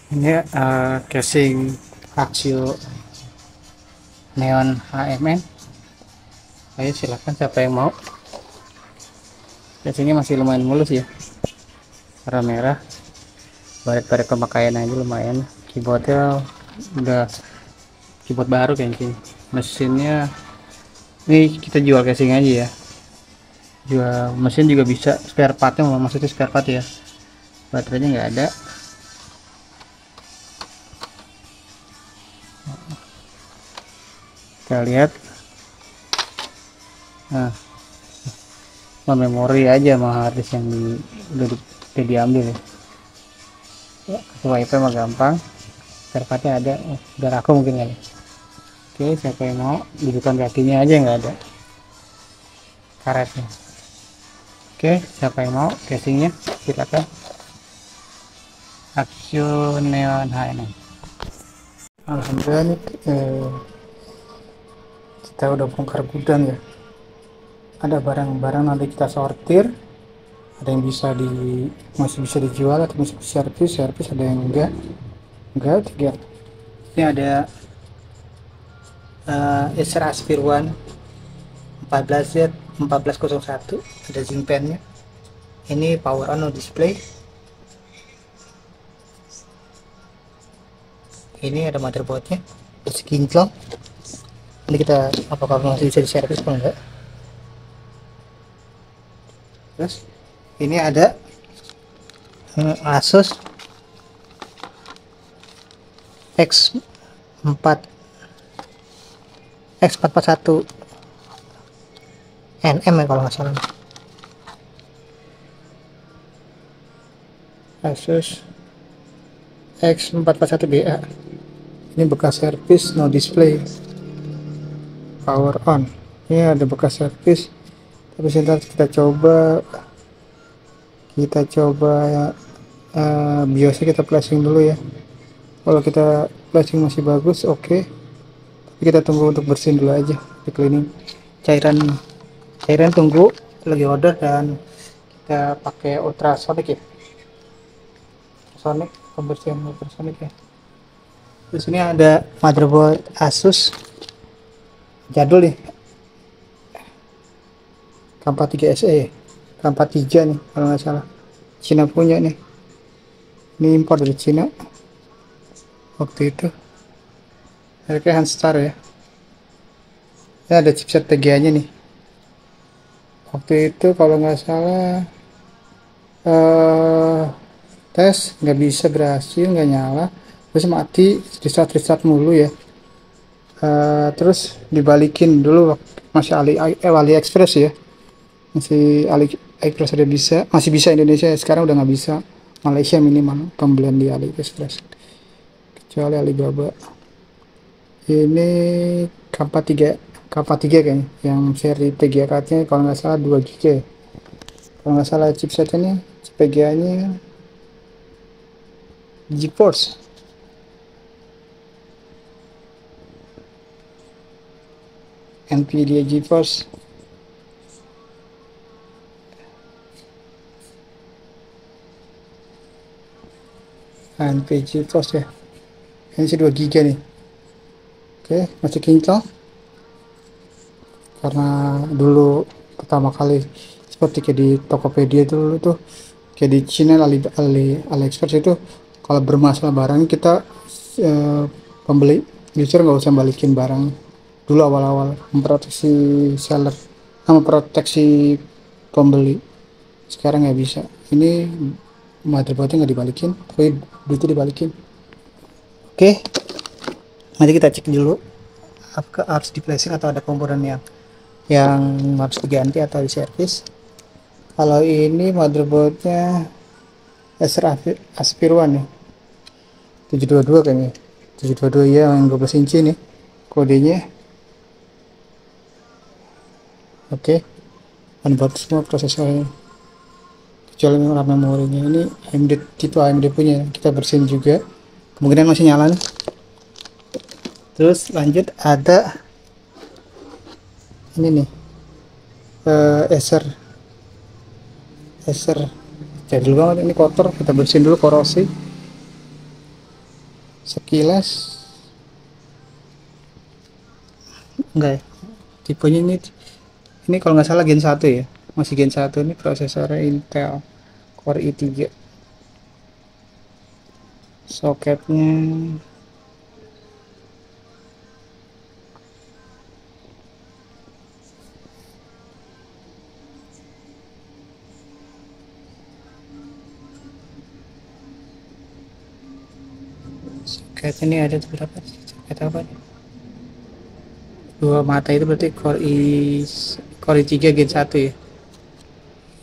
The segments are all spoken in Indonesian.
Ini casing Axio Neon HMN. Ayo silakan siapa yang mau. Casingnya masih lumayan mulus ya, warna merah. Baret-baret pemakaian aja lumayan. Keyboardnya udah keyboard baru kayaknya. Mesinnya ini kita jual casing aja ya. Jual mesin juga bisa, spare partnya maksudnya spare part ya. Baterainya nggak ada. Kita lihat. Nah, memori aja sama harddisk yang udah diambil ya. Wifi mah gampang, spare partnya ada. Udah laku mungkin kali. Oke, siapa yang mau, dudukan kakinya aja nggak ada karetnya. Oke, siapa yang mau casingnya silakan. Axio Neon HMN. Alhamdulillah nih, kita udah bongkar gudang ya. Ada barang-barang nanti kita sortir, ada yang masih bisa dijual atau masih bisa servis, ada yang enggak tiga. Ini ada Acer Aspir One 14Z 1401, ada zinc pennya. Ini power on display. Ini ada motherboardnya, masih kinclong. Ini kita apakah masih bisa diservis atau enggak. Terus ini ada Asus X4 X441 NM ya kalau nggak salah. Asus X441BA. Ini bekas servis, no display, power on. Ini ada bekas servis. Tapi sebentar kita coba BIOSnya kita flashing dulu ya. Kalau kita flashing masih bagus, oke. Tapi kita tunggu untuk bersihin dulu aja di cleaning. Cairan tunggu lagi order, dan kita pakai ultrasonic ya. Ultrasonic, pembersihan ultrasonic ya. Terus ini ada motherboard Asus jadul nih, K43 SE, K43 nih kalau nggak salah, Cina punya nih. Ini impor dari Cina waktu itu, mereka Handstar ya. Ini ada chipset TGA nya nih, waktu itu kalau nggak salah tes nggak bisa, berhasil nggak nyala, terus mati, restart mulu ya. Terus dibalikin dulu masih AliExpress ya, masih AliExpress masih bisa Indonesia, sekarang udah nggak bisa. Malaysia minimal pembelian di AliExpress, kecuali Alibaba. Ini K43 kayaknya, yang seri PGA cardnya kalau nggak salah 2 GB, kalau nggak salah chipsetnya PGA nya GeForce. Nvidia GeForce. Nvidia GeForce ya, ini sih 2 GB nih. Oke, masih kinclong karena dulu pertama kali seperti kayak di Tokopedia dulu tuh, kayak di China, AliExpress itu, kalau bermasalah barang kita pembeli justru nggak usah balikin barang dulu awal-awal, memproteksi seller sama proteksi pembeli. Sekarang nggak bisa. Ini motherboardnya nggak dibalikin, tapi duitnya dibalikin. Oke, nanti kita cek dulu apakah harus di flashing atau ada komponen yang harus diganti atau diservis. Kalau ini motherboardnya Acer Aspir One ya, 722 kayaknya, 722 ya, yang 12 inci nih kodenya. Oke, unbox semua prosesornya, kecuali RAM memorinya. Ini AMD, tipe AMD punya, kita bersihin juga, kemungkinan masih nyala nih. Terus lanjut ada ini nih, Acer jadul banget, ini kotor, kita bersihin dulu, korosi. sekilas enggak ya. Tipenya ini kalau nggak salah Gen 1 ya, masih Gen 1. Ini prosesornya Intel Core i3. Soketnya ini ada berapa soket apa nih? Dua mata itu berarti Core i3 Gen 1 ya.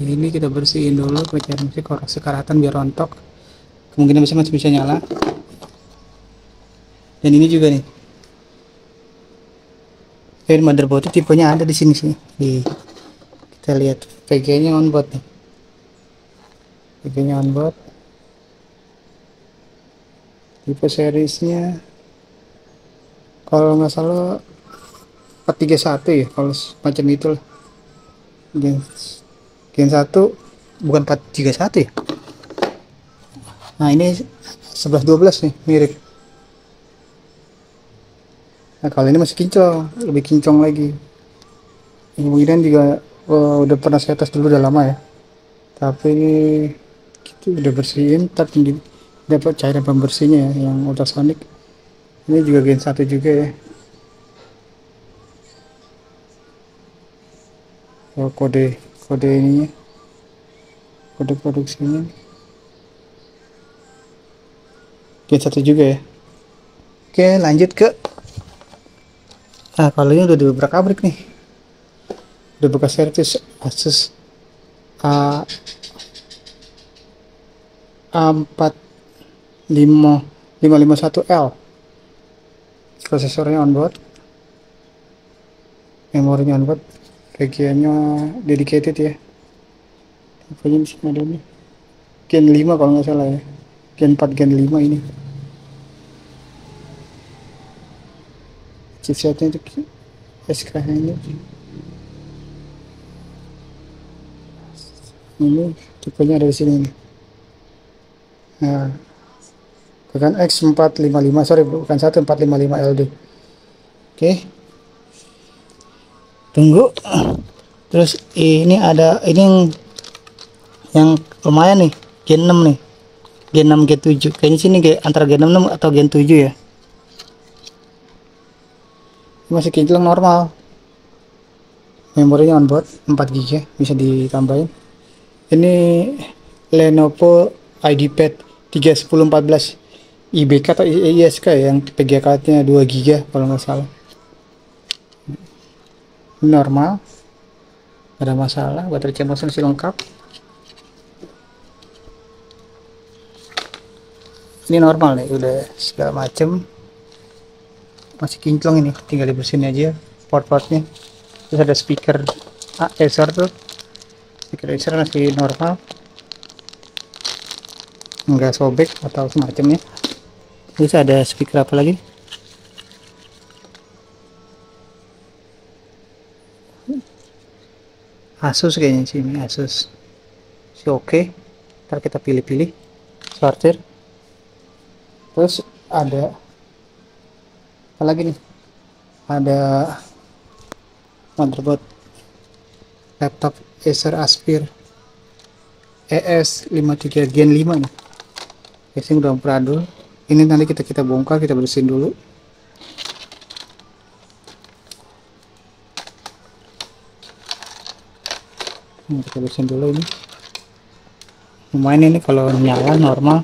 Ini kita bersihin dulu pecahan musik, koreksi karatan biar rontok. Kemungkinan masih bisa nyala. Dan ini juga nih. Ini motherboard tipenya ada di sini sih. Kita lihat VG-nya onboard nih. VG-nya onboard. Tipe seriesnya kalau nggak salah 431 ya, kalau macam itu lah. Gen 1 bukan 431 ya. Nah ini 1112 nih, mirip. Nah kalau ini masih kinclong, lebih kinclong lagi. Kemudian juga udah pernah saya tes dulu, udah lama ya. Tapi ini gitu, udah bersihin, tapi dapat cairan pembersihnya ya, yang ultrasonic. Ini juga Gen 1 juga ya. Kode ininya, kode produksinya Gen 1 juga ya. Oke, lanjut ke kalau ini udah diobrak-abrik nih, udah bekas servis Asus A A4551L. Prosesornya onboard, memorinya onboard, VGA-nya dedicated ya. Tipenya di sini ada nih. Gen 5 kalau nggak salah ya. Gen 4 Gen 5 ini. Chipsetnya itu SK ini. Ini tipenya ada di sini nih. Nah, bukan X455, sorry, bukan 1455LD. Oke. Tunggu. Terus ini ada ini yang lumayan nih, Gen 6 nih. Gen 6 Gen 7. Kayaknya sini antara Gen 6 atau Gen 7 ya. Ini masih kinclong normal. Memorinya onboard 4 GB, bisa ditambahin. Ini Lenovo IdeaPad 31014 IBK atau ISK ya, yang PGA card-nya 2 GB kalau nggak salah. Ini normal, nggak ada masalah. Baterai CMOS masih lengkap. Ini normal nih, udah segala macem. Masih kinclong ini, tinggal dibersihin aja port-portnya. Terus ada speaker Acer tuh, speaker Acer masih normal, nggak sobek atau semacamnya. Terus ada speaker apa lagi? Asus kayaknya sini, Asus si oke. Ntar kita pilih-pilih sortir. Terus ada apa lagi nih? Ada motherboard laptop Acer Aspire ES53 Gen 5 nih. Casing udah peradul. Ini nanti kita bongkar, kita bersihin dulu. Kita bersihin dulu ini. Lumayan ini kalau nyala normal.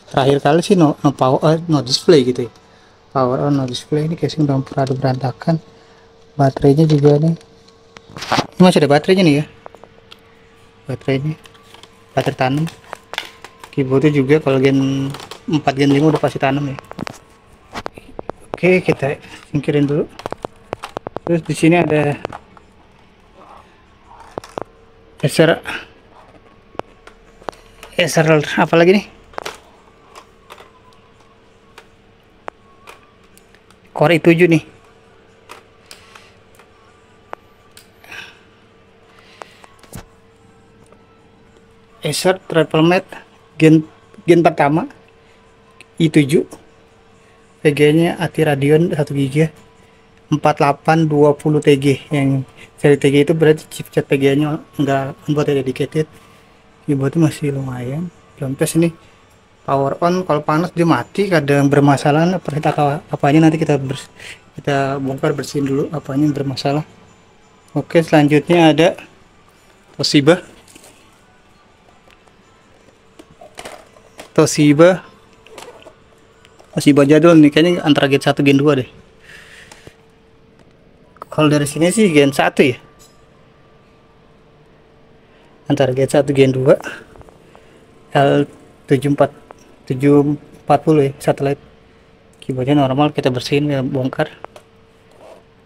Terakhir kali sih no power, no display gitu ya. Power on, no display. Ini casing udah peradul berantakan. Baterainya juga nih. Ini masih ada baterainya nih ya. Baterainya. Baterai tanam. Keyboardnya juga kalau Gen 4 Gen 5 udah pasti tanam ya. Oke, kita singkirin dulu. Terus di sini ada Acer apa lagi nih? Core i7 nih. Acer Triple Matte Gen pertama i7, VGA-nya ATI Radeon 1 GB 4820 TG. Yang seri TG itu berarti chipset VGA-nya enggak buat dedicated. Keyboardnya masih lumayan. Belum tes ini. Power on, kalau panas dia mati, kadang bermasalah. Apanya nanti kita bongkar, bersihin dulu apanya yang bermasalah. Oke, selanjutnya ada Toshiba. Toshiba jadul nih, kayaknya antara Gen 1 Gen 2 deh. Kalau dari sini sih Gen 1 ya. Antara Gen 1 Gen 2. L740 ya, satelit. Keyboardnya normal, kita bersihin, ya bongkar.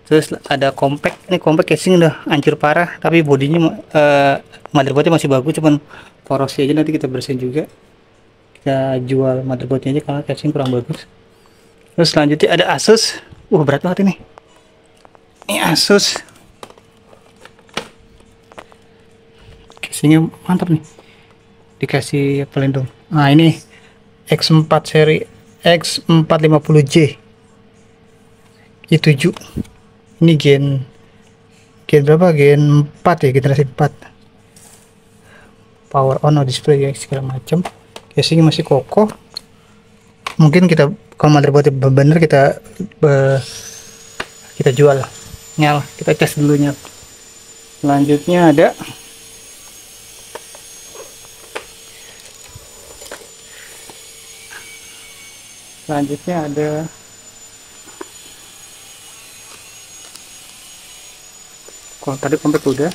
Terus ada compact, ini compact casing udah hancur parah, tapi bodinya motherboardnya masih bagus, cuman korosi aja, nanti kita bersihin juga. Kita jual motherboardnya aja karena casing kurang bagus. Terus selanjutnya ada Asus. Berat banget ini. Ini Asus. Casingnya mantap nih. Dikasih pelindung. Nah, ini X4 seri X450J i7. Ini gen berapa? Gen 4 ya, generasi 4. Power on, display ya, segala macam. Casingnya masih kokoh. Mungkin kita kalau motherboardnya bener kita jual. Nyala, kita tes dulunya. Selanjutnya ada kalau tadi compact udah.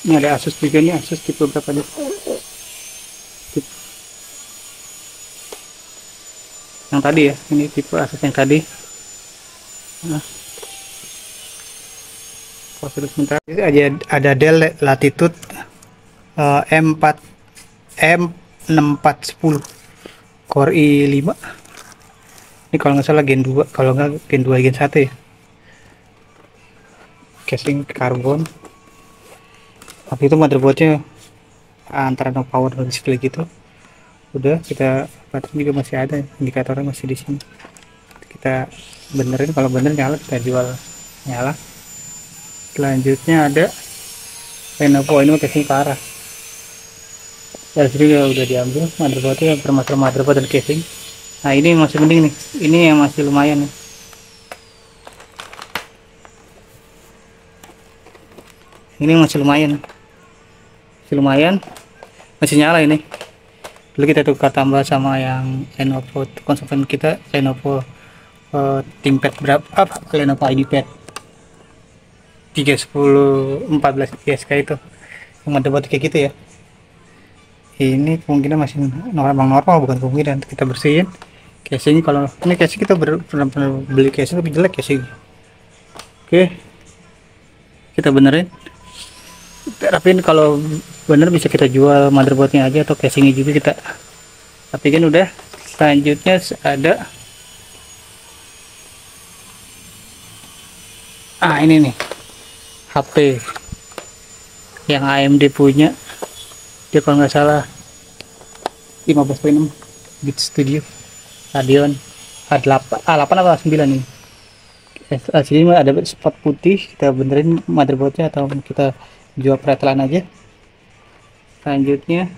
Ini ada Asus juga nih, Asus tipe berapa nih? Yang tadi ya, ini tipe Asus yang tadi. Nah, proses sebentar. Ada Dell Latitude M6410 Core i5. Ini kalau nggak salah Gen 2, kalau nggak Gen 2 Gen 1 ya. Casing karbon. Tapi itu motherboardnya antara no power dan display gitu. Udah, kita baterai juga masih ada, indikatornya masih di sini. Kita benerin, kalau bener nyala kita jual nyala. Selanjutnya ada Lenovo, ini casing parah. Dari sini udah diambil motherboardnya, bermasalah motherboard dan casing. Nah, ini masih mending nih, ini yang masih lumayan nih. Ini masih lumayan, masih nyala ini. Dulu kita tukar tambah sama yang Lenovo konsumen kita, Lenovo ThinkPad berapa, Lenovo IdeaPad 31014 ISK itu, yang motherboard kayak gitu ya. Ini kemungkinan masih normal, bukan kemungkinan. Kita bersihin casing. Kalau ini casing kita pernah beli casing tapi jelek casing. Oke, kita benerin. Tapi kalau bener bisa kita jual motherboardnya aja atau casingnya juga kita. Tapi kan udah. Selanjutnya ada ini nih HP yang AMD punya. Dia kalau nggak salah 15.6 bit studio Radeon A8 apa 9 nih. Sini ada spot putih, kita benerin motherboardnya atau kita jual pretelan aja. Selanjutnya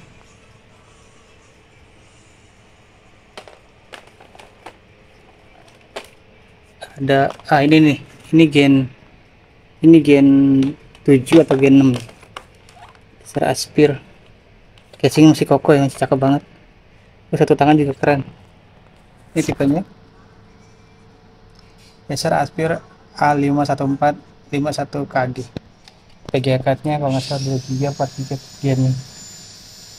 ada ini nih, ini gen 7 atau gen 6 Acer Aspir. Casing masih kokoh, yang masih cakep banget. Satu tangan juga keren. Ini tipenya Acer Aspir A514 51KG. VGA cardnya kalau nggak salah 2 GB 4 GB gen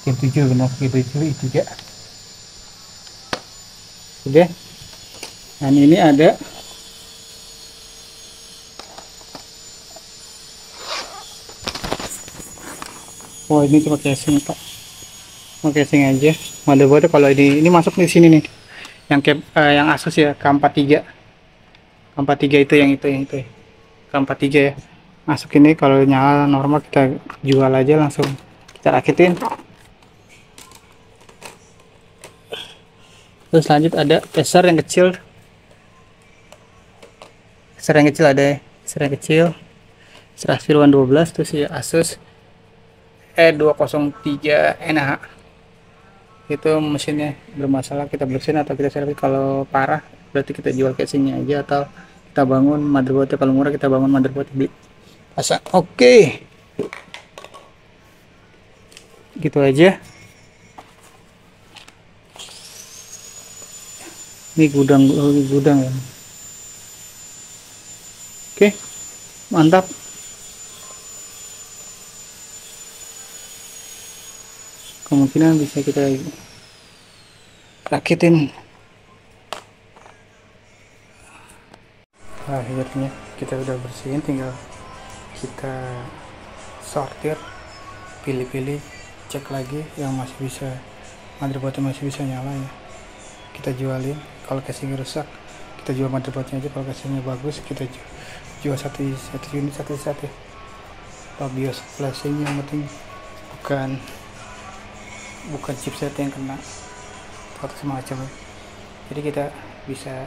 7, benar Gen 7 i3. Udah. Dan ini ada ini cuma casing pak, mau casing aja. Motherboard kalau ini masuk di sini nih, yang Asus ya, K43 itu yang itu ya. K43 ya masuk ini. Kalau nyala normal kita jual aja, langsung kita rakitin. Terus lanjut ada Acer yang kecil. Acer yang kecil ada ya. Acer yang kecil. Acer Aspirone 12. Terus ya Asus E203NH. Itu mesinnya bermasalah, kita bersihin atau kita servis. Kalau parah berarti kita jual casingnya aja, atau kita bangun motherboardnya. Kalau murah kita bangun motherboard beli pasang. Oke, gitu aja. Ini gudang ya. Oke, mantap. Kemungkinan bisa kita rakitin. Akhirnya kita udah bersihin, tinggal kita sortir, pilih-pilih, cek lagi yang masih bisa, motherboardnya masih bisa nyala ya, kita jualin. Kalau casingnya rusak kita jual motherboardnya aja. Kalau casingnya bagus kita jual satu unit satu ya. Kalau BIOS flashing yang penting bukan chipset yang kena atau semacam. Jadi kita bisa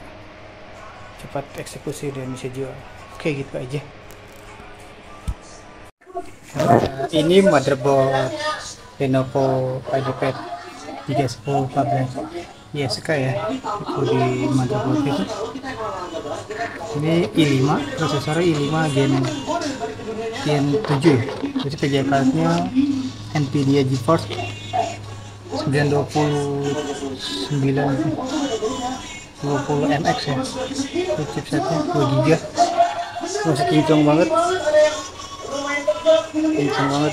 cepat eksekusi dan bisa jual. Oke, gitu aja. Ini motherboard Lenovo IdeaPad 3014 ISK ya. Itu di motherboard itu. Ini i5, prosesornya i5 Gen 7 ya. Terus PGA cardnya Nvidia GeForce 20 MX ya. Itu chipsetnya 2 GB. Masih kinclong banget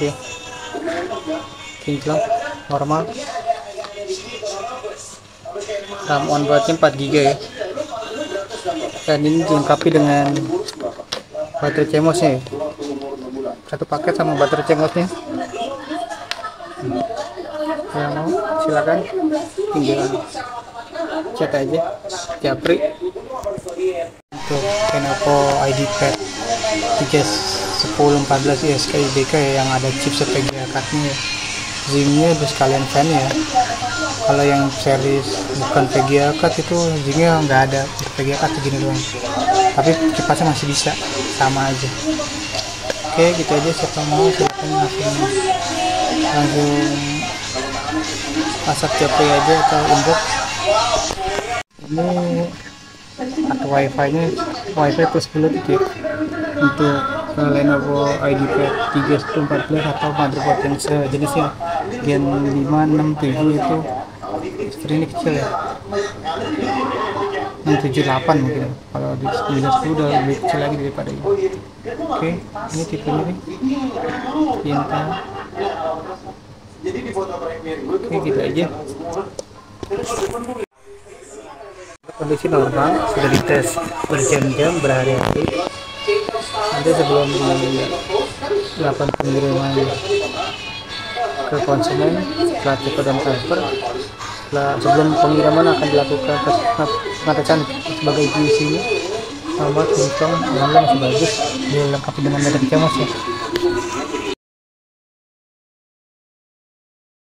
ya, kinclong normal. RAM onboardnya 4 GB ya, dan ini dilengkapi dengan baterai CMOS-nya ya. Satu paket sama baterai CMOS-nya. Yang mau silakan tinggal chat aja Japri. Untuk Lenovo IdeaPad 3014 ISK IBK ya, yang ada chipset VGA card-nya ya. Zinc-nya udah sekalian fan ya. Kalau yang series bukan VGA card itu zinc-nya nggak ada, VGA card segini doang. Tapi kipasnya masih bisa, sama aja. Oke, gitu aja. Siapa mau silakan langsung WhatsApp Japri aja atau inbox. Ini atau wifi-nya wifi plus Bluetooth ya, untuk Lenovo IdeaPad 3014 atau motherboard yang sejenisnya Gen 5, 6, 7 itu screen kecil ya, 678 mungkin. Kalau di 910 udah lebih kecil lagi daripada ini. Oke, ini tipenya nih Pinta. Oke, gitu aja. Kondisi normal, sudah dites berjam-jam, berhari-hari. Nanti sebelum dilakukan pengiriman ke konsumen, setelah cepat dan transfer, sebelum pengiriman akan dilakukan tes pengecekan sebagai isinya. Nomor kinclong, alhamdulillah masih bagus, dilengkapi dengan baterai CMOS ya.